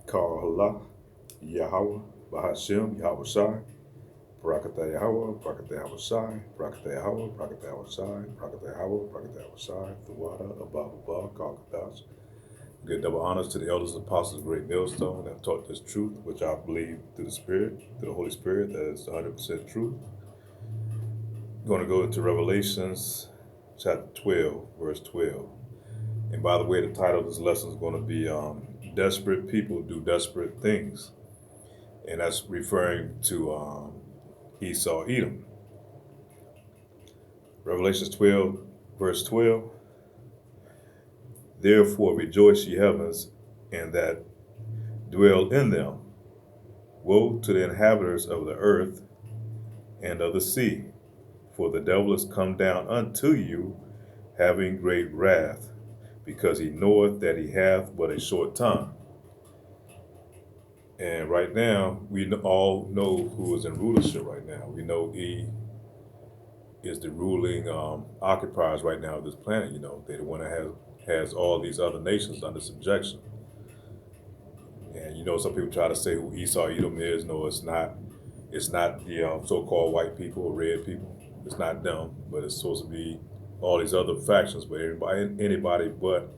Kala, Yahweh, Bahashem, Yahweh Shai, Barakatah Yahweh, Barakatah Yahweh Shai, Barakatah Yahweh, Barakatah Yahweh Shai, Barakatah Yahweh, Barakatah Yahweh Shai, Thawada, Abba, Kalkadash. Give double honors to the elders and apostles of Great Millstone that have taught this truth, which I believe through the Spirit, through the Holy Spirit, that is 100% truth. I'm going to go into Revelations chapter 12, verse 12. And by the way, the title of this lesson is going to be Desperate People Do Desperate Things. And that's referring to Esau, Edom. Revelations 12, verse 12. Therefore rejoice, ye heavens, and that dwell in them. Woe to the inhabitants of the earth and of the sea, for the devil is come down unto you, having great wrath, because he knoweth that he hath but a short time. And right now, we all know who is in rulership right now. We know he is the ruling occupiers right now of this planet. You know, they're the one that has all these other nations under subjection. And you know, some people try to say who Esau Edom is. No, it's not. It's not the so-called white people or red people. It's not them, but it's supposed to be all these other factions. But anybody but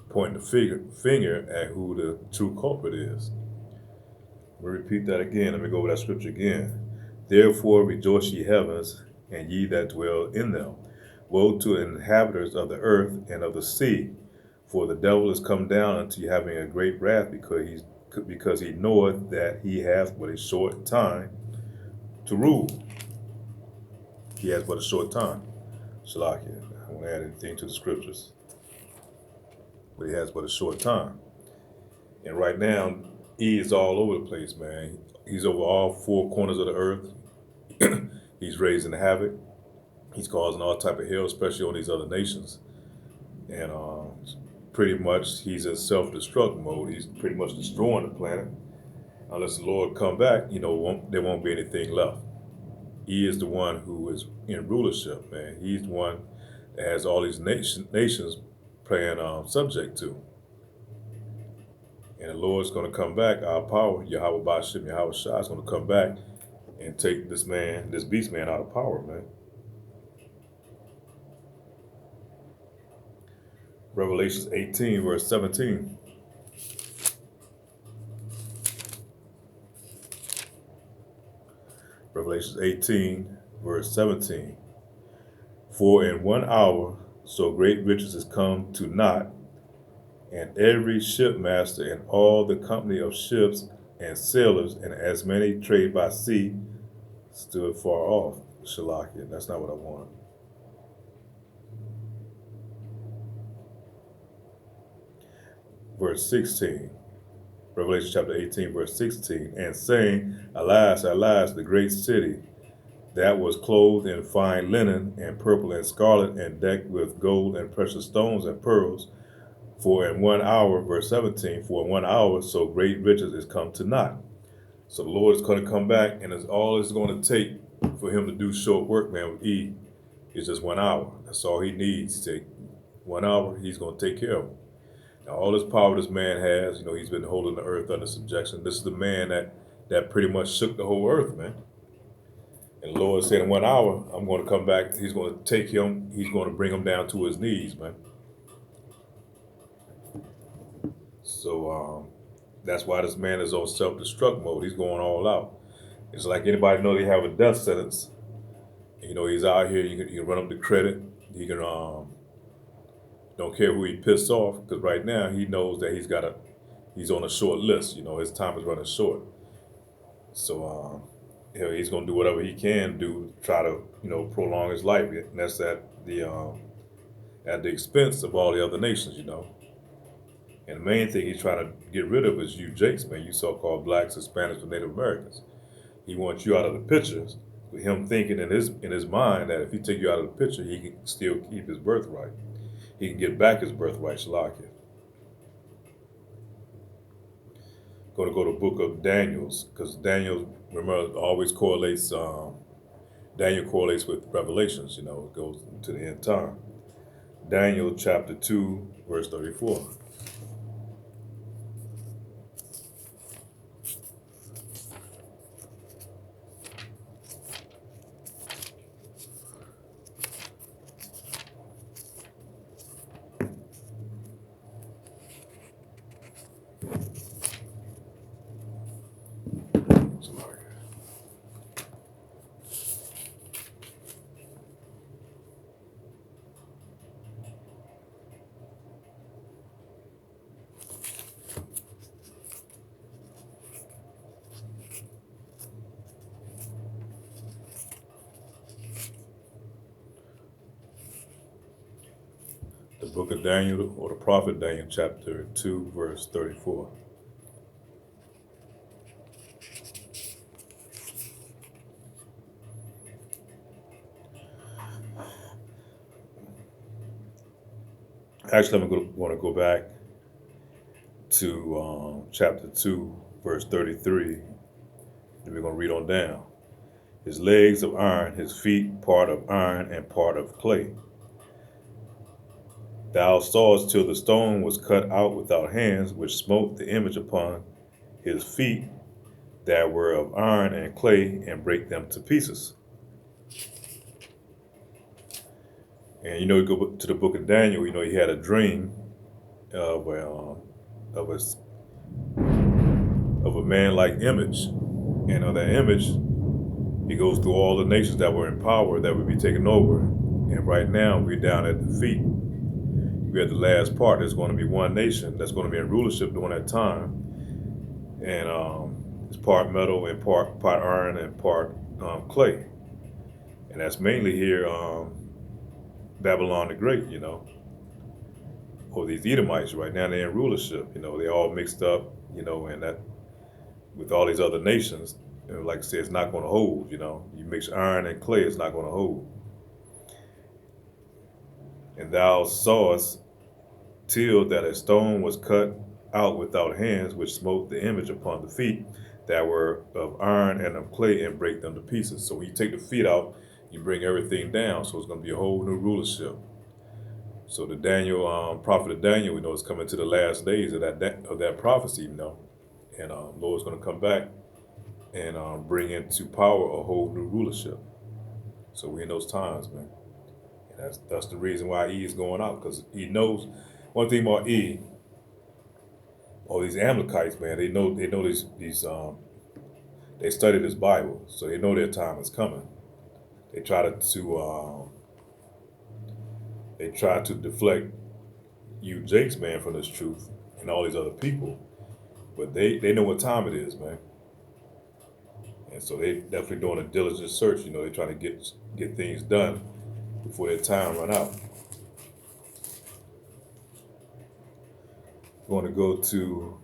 pointing the finger at who the true culprit is. Let me repeat that again. Let me go over that scripture again. Therefore rejoice, ye heavens, and ye that dwell in them. Woe to the inhabitants of the earth and of the sea, for the devil is come down unto you, having a great wrath, because he knoweth that he hath but a short time to rule. He has but a short time. Shalakia. I won't add anything to the scriptures. But he has but a short time. And right now, he is all over the place, man. He's over all four corners of the earth. He's raising havoc. He's causing all type of hell, especially on these other nations. And pretty much he's in self-destruct mode. He's pretty much destroying the planet. Unless the Lord come back, you know, there won't be anything left. He is the one who is in rulership, man. He's the one that has all these nations playing subject to. And the Lord's going to come back. Our power, Yahweh Bashem, Yahweh Shai, is going to come back and take this beast man out of power, man. Revelations 18, verse 17. Revelations 18, verse 17. For in 1 hour so great riches is come to naught, and every shipmaster and all the company of ships and sailors and as many trade by sea stood far off. Shalakia, that's not what I want. Verse 16, Revelation chapter 18, verse 16, and saying, Alas, alas, the great city that was clothed in fine linen and purple and scarlet and decked with gold and precious stones and pearls, for in 1 hour, verse 17, for in 1 hour so great riches is come to naught. So the Lord is going to come back, and all it's going to take for him to do short work, man, with E, is just 1 hour. That's all he needs. Take 1 hour, he's going to take care of him. Now, all this power this man has, you know, he's been holding the earth under subjection. This is the man that pretty much shook the whole earth, man. And the Lord said in 1 hour, I'm going to come back. He's going to take him. He's going to bring him down to his knees, man. So that's why this man is on self-destruct mode. He's going all out. It's like anybody know they have a death sentence. You know, he's out here. You can run up the credit. He can don't care who he pissed off, because right now he knows that he's on a short list. You know, his time is running short. So he's gonna do whatever he can do to try to, you know, prolong his life. And that's at the expense of all the other nations, you know. And the main thing he's trying to get rid of is you Jakes, man, you so-called blacks, Hispanics, and Native Americans. He wants you out of the pictures, with him thinking in his mind that if he take you out of the picture, he can still keep his birthright. He can get back his birthright, Shalakia. Going to go to the book of Daniel's, because Daniel, remember, always correlates, Daniel correlates with Revelations, you know, it goes to the end time. Daniel chapter 2, verse 34. The book of Daniel, or the prophet Daniel, chapter 2, verse 34. Actually, I'm going to go back to chapter 2, verse 33, and we're going to read on down. His legs of iron, his feet part of iron and part of clay. Thou sawest till the stone was cut out without hands, which smote the image upon his feet that were of iron and clay, and break them to pieces. And you go to the book of Daniel. He had a dream of of a of a man-like image, and on that image, he goes through all the nations that were in power that would be taken over. And right now, we're down at the feet. We're at the last part. There's going to be one nation that's going to be in rulership during that time, and it's part metal and part iron and part clay, and that's mainly here Babylon the Great. Or these Edomites right now, they're in rulership. They all mixed up. And that with all these other nations, like I said, it's not going to hold. You mix iron and clay, it's not going to hold. And thou sawest till that a stone was cut out without hands, which smote the image upon the feet that were of iron and of clay, and break them to pieces. So when you take the feet out, you bring everything down. So it's going to be a whole new rulership. So the Daniel, prophet of Daniel, we know is coming to the last days of that prophecy, and Lord's going to come back and bring into power a whole new rulership. So we're in those times, man. And that's the reason why E is going out, because he knows one thing about E. All these Amalekites, man, they know these they study this Bible, so they know their time is coming. They try to deflect you, Jake's, man, from this truth, and all these other people, but they know what time it is, man. And so they definitely doing a diligent search. They're trying to get things done before their time run out. We're going to go to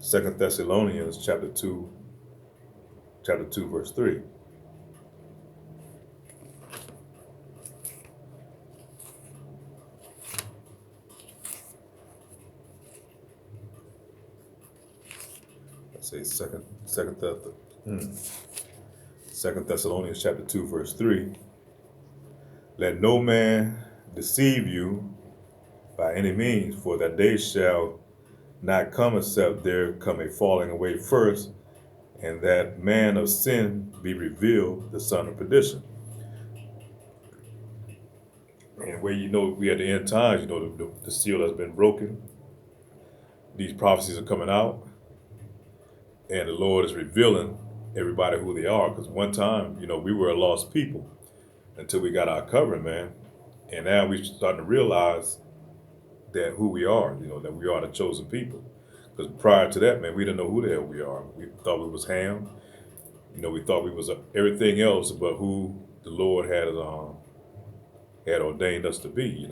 2 Thessalonians chapter 2, verse 3. Say Second Thessalonians chapter 2, verse 3. Let no man deceive you by any means, for that day shall not come except there come a falling away first, and that man of sin be revealed, the son of perdition. And where we at the end times, the seal has been broken. These prophecies are coming out, and the Lord is revealing everybody who they are. Because one time, we were a lost people until we got our covering, man. And now we're starting to realize that who we are, that we are the chosen people. Because prior to that, man, we didn't know who the hell we are. We thought we was Ham. We thought we was everything else but who the Lord had ordained us to be,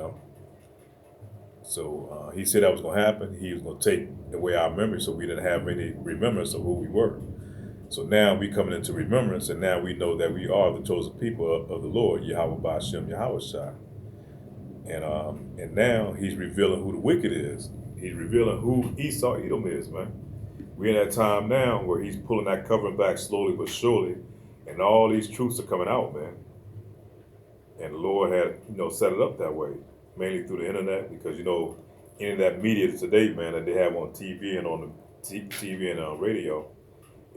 So he said that was going to happen. He was going to take away our memory, so we didn't have any remembrance of who we were. So now we coming into remembrance, and now we know that we are the chosen people of the Lord, Yahweh Ba'Shem Yahweh Shai. And now he's revealing who the wicked is. He's revealing who Esau Edom is, man. We're in that time now where he's pulling that covering back slowly but surely, and all these truths are coming out, man. And the Lord had, set it up that way, mainly through the internet, because internet media today, man, that they have on TV and on the TV and radio,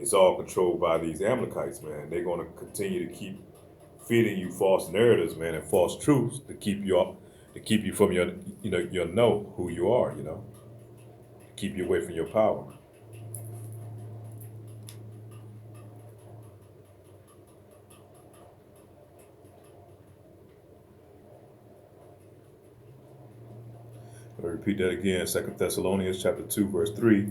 it's all controlled by these Amalekites, man. They're going to continue to keep feeding you false narratives, man, and false truths to keep you from your know who you are, keep you away from your power. I'll repeat that again, 2 Thessalonians chapter 2, verse 3.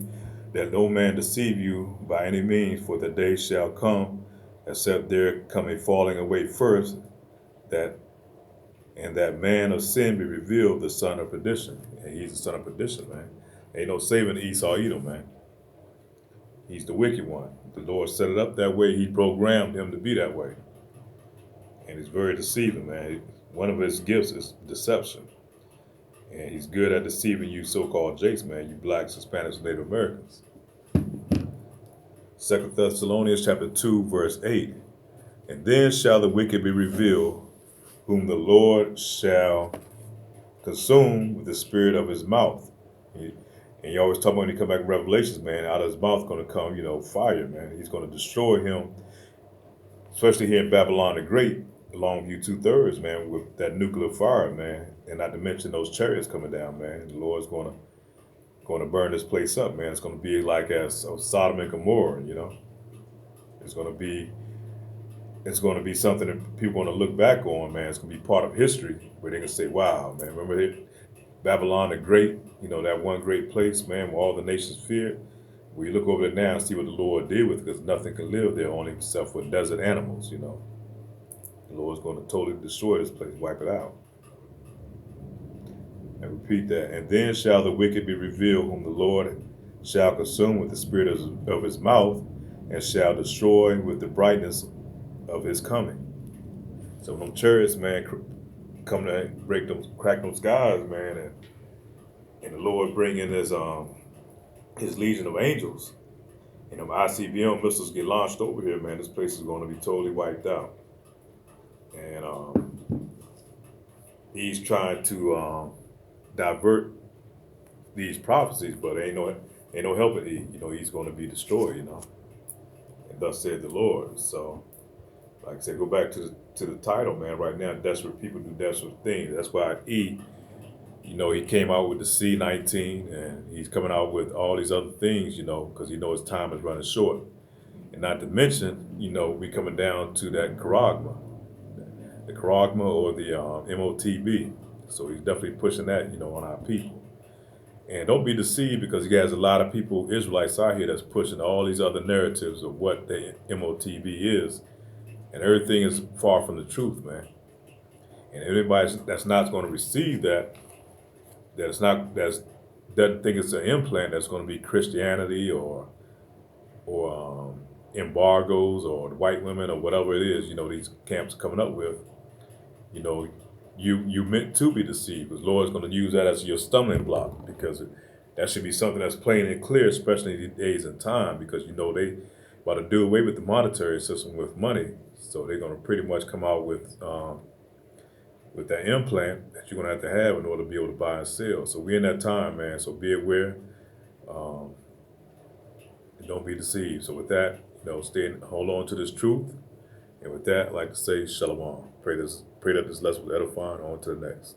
That no man deceive you by any means, for the day shall come, except there come a falling away first, that and that man of sin be revealed, the son of perdition. And he's the son of perdition, man. Ain't no saving Esau Edom, man. He's the wicked one. The Lord set it up that way. He programmed him to be that way. And he's very deceiving, man. One of his gifts is deception. And he's good at deceiving you so-called Jakes, man, you blacks, Hispanics, Native Americans. 2 Thessalonians chapter 2, verse 8. And then shall the wicked be revealed, whom the Lord shall consume with the spirit of his mouth. And you always talk about when you come back in Revelations, man, out of his mouth going to come, fire, man. He's going to destroy him, especially here in Babylon the Great, along you 2/3, man, with that nuclear fire, man. And not to mention those chariots coming down, man. The Lord's going to burn this place up, man. It's going to be like as Sodom and Gomorrah, It's going to be something that people are going to look back on, man. It's going to be part of history where they're going to say, wow, man, remember it? Babylon the Great, that one great place, man, where all the nations feared. We look over there now and see what the Lord did with it, because nothing can live there only except for desert animals, The Lord's going to totally destroy this place, wipe it out. And repeat that. And then shall the wicked be revealed, whom the Lord shall consume with the spirit of his mouth, and shall destroy with the brightness of his coming. So when them chariots, man, come to crack them skies, man, and the Lord bring in his legion of angels, and them ICBM missiles get launched over here, man, this place is going to be totally wiped out. And he's trying to divert these prophecies, but ain't no helping it. He's going to be destroyed, And thus said the Lord. So, like I said, go back to the title, man. Right now, desperate people do desperate things. That's why he came out with the C-19, and he's coming out with all these other things, because his time is running short. And not to mention, we coming down to that charagma, or the MOTB. So he's definitely pushing that, on our people. And don't be deceived, because he has a lot of people, Israelites out here, that's pushing all these other narratives of what the MOTB is. And everything is far from the truth, man. And anybody that's not going to receive that doesn't think it's an implant that's going to be Christianity or embargoes or white women or whatever it is, these camps are coming up with, you meant to be deceived, because Lord's going to use that as your stumbling block, because that should be something that's plain and clear, especially in these days and time, because they about to do away with the monetary system with money. So they're going to pretty much come out with that implant that you're going to have in order to be able to buy and sell. So we're in that time, man. So be aware. Don't be deceived. So with that, hold on to this truth. And with that, I'd like to say shalom. Pray that this lesson was edifying. On to the next.